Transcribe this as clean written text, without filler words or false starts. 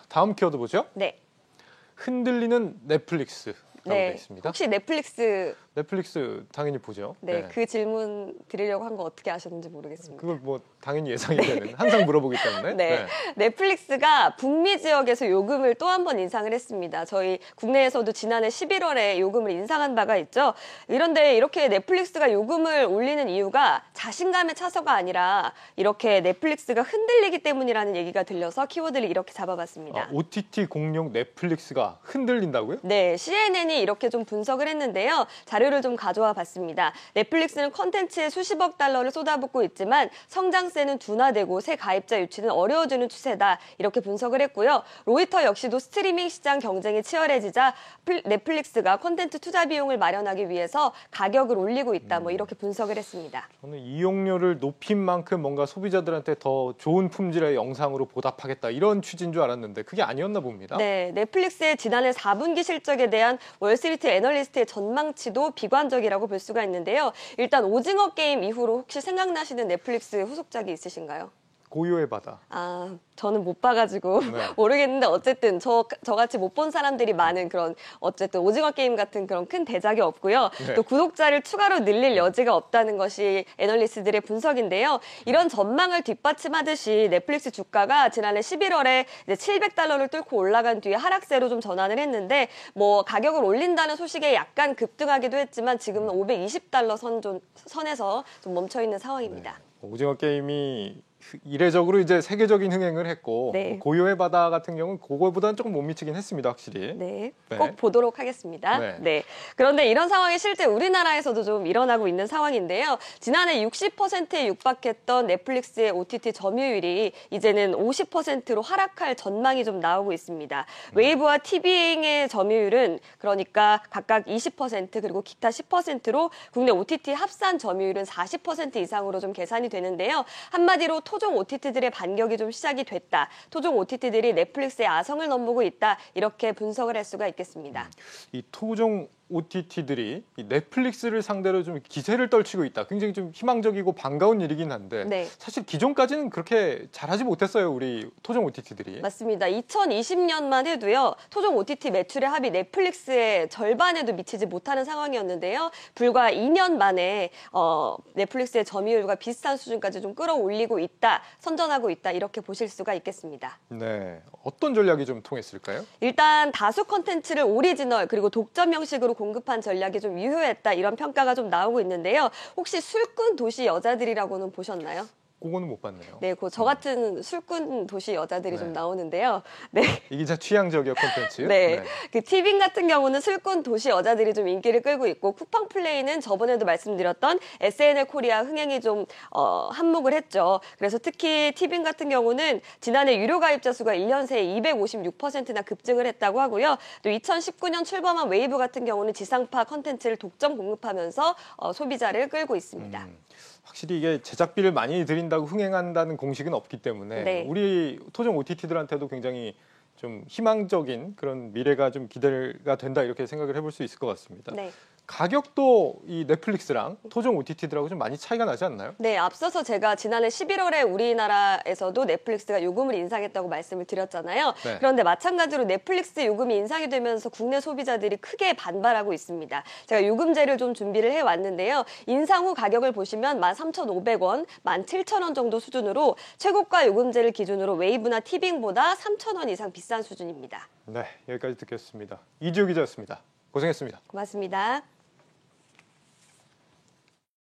다음 키워드 보죠. 네. 흔들리는 넷플릭스라고 되어 있습니다. 혹시 넷플릭스 당연히 보죠. 네, 그 질문 드리려고 한 거 어떻게 아셨는지 모르겠습니다. 그걸 뭐 당연히 예상이 되는, 항상 물어보기 때문에. 네. 넷플릭스가 북미 지역에서 요금을 또 한 번 인상을 했습니다. 저희 국내에서도 지난해 11월에 요금을 인상한 바가 있죠. 그런데 이렇게 넷플릭스가 요금을 올리는 이유가 자신감의 차서가 아니라 이렇게 넷플릭스가 흔들리기 때문이라는 얘기가 들려서 키워드를 이렇게 잡아봤습니다. OTT 공룡 넷플릭스가 흔들린다고요? 네, CNN이 이렇게 좀 분석을 했는데요. 자료를 좀 가져와 봤습니다. 넷플릭스는 콘텐츠에 수십억 달러를 쏟아붓고 있지만 성장세는 둔화되고 새 가입자 유치는 어려워지는 추세다. 이렇게 분석을 했고요. 로이터 역시도 스트리밍 시장 경쟁이 치열해지자 넷플릭스가 콘텐츠 투자 비용을 마련하기 위해서 가격을 올리고 있다. 뭐 이렇게 분석을 했습니다. 저는 이용료를 높인 만큼 뭔가 소비자들한테 더 좋은 품질의 영상으로 보답하겠다. 이런 취지인 줄 알았는데 그게 아니었나 봅니다. 네, 넷플릭스의 지난해 4분기 실적에 대한 월스트리트 애널리스트의 전망치도 비관적이라고 볼 수가 있는데요. 일단 오징어 게임 이후로 혹시 생각나시는 넷플릭스 후속작이 있으신가요? 고요의 바다. 저는 못 봐가지고 모르겠는데 어쨌든 저같이 못 본 사람들이 많은 그런 어쨌든 오징어 게임 같은 그런 큰 대작이 없고요. 또 구독자를 추가로 늘릴 여지가 없다는 것이 애널리스트들의 분석인데요. 이런 전망을 뒷받침하듯이 넷플릭스 주가가 지난해 11월에 이제 $700를 뚫고 올라간 뒤에 하락세로 좀 전환을 했는데 뭐 가격을 올린다는 소식에 약간 급등하기도 했지만 지금은 $520 선에서 좀 멈춰 있는 상황입니다. 오징어 게임이 이례적으로 이제 세계적인 흥행을 했고 고요의 바다 같은 경우는 그거보다는 조금 못 미치긴 했습니다, 확실히. 네, 꼭 보도록 하겠습니다. 네. 그런데 이런 상황이 실제 우리나라에서도 좀 일어나고 있는 상황인데요. 지난해 60%에 육박했던 넷플릭스의 OTT 점유율이 이제는 50%로 하락할 전망이 좀 나오고 있습니다. 웨이브와 티빙의 점유율은 그러니까 각각 20% 그리고 기타 10%로 국내 OTT 합산 점유율은 40% 이상으로 좀 계산이 되는데요. 한마디로 토종 OTT들의 반격이 좀 시작이 됐다. 토종 OTT들이 넷플릭스의 아성을 넘보고 있다. 이렇게 분석을 할 수가 있겠습니다. 이 토종 OTT들이 이 넷플릭스를 상대로 좀 기세를 떨치고 있다. 굉장히 좀 희망적이고 반가운 일이긴 한데 사실 기존까지는 그렇게 잘하지 못했어요. 우리 토종 OTT들이. 맞습니다. 2020년만 해도요. 토종 OTT 매출의 합이 넷플릭스의 절반에도 미치지 못하는 상황이었는데요. 불과 2년 만에 넷플릭스의 점유율과 비슷한 수준까지 좀 끌어올리고 있다. 선전하고 있다. 이렇게 보실 수가 있겠습니다. 네, 어떤 전략이 좀 통했을까요? 일단 다수 콘텐츠를 오리지널 그리고 독점 형식으로 공급한 전략이 좀 유효했다 이런 평가가 좀 나오고 있는데요. 혹시 술꾼 도시 여자들이라고는 보셨나요? 그거는 못 봤네요. 네, 저 같은 술꾼 도시 여자들이 좀 나오는데요. 네. 이 기자 취향적이요 콘텐츠. 그 티빙 같은 경우는 술꾼 도시 여자들이 좀 인기를 끌고 있고 쿠팡 플레이는 저번에도 말씀드렸던 SNL 코리아 흥행이 좀 한몫을 했죠. 그래서 특히 티빙 같은 경우는 지난해 유료 가입자 수가 1년 새에 256%나 급증을 했다고 하고요. 또 2019년 출범한 웨이브 같은 경우는 지상파 콘텐츠를 독점 공급하면서 소비자를 끌고 있습니다. 확실히 이게 제작비를 많이 들인다고 흥행한다는 공식은 없기 때문에 우리 토종 OTT들한테도 굉장히 좀 희망적인 그런 미래가 좀 기대가 된다 이렇게 생각을 해볼 수 있을 것 같습니다. 가격도 이 넷플릭스랑 토종 OTT들하고 좀 많이 차이가 나지 않나요? 네, 앞서서 제가 지난해 11월에 우리나라에서도 넷플릭스가 요금을 인상했다고 말씀을 드렸잖아요. 그런데 마찬가지로 넷플릭스 요금이 인상이 되면서 국내 소비자들이 크게 반발하고 있습니다. 제가 요금제를 좀 준비를 해왔는데요. 인상 후 가격을 보시면 13,500원, 17,000원 정도 수준으로 최고가 요금제를 기준으로 웨이브나 티빙보다 3,000원 이상 비싼 수준입니다. 네, 여기까지 듣겠습니다. 이지호 기자였습니다. 고생했습니다. 고맙습니다.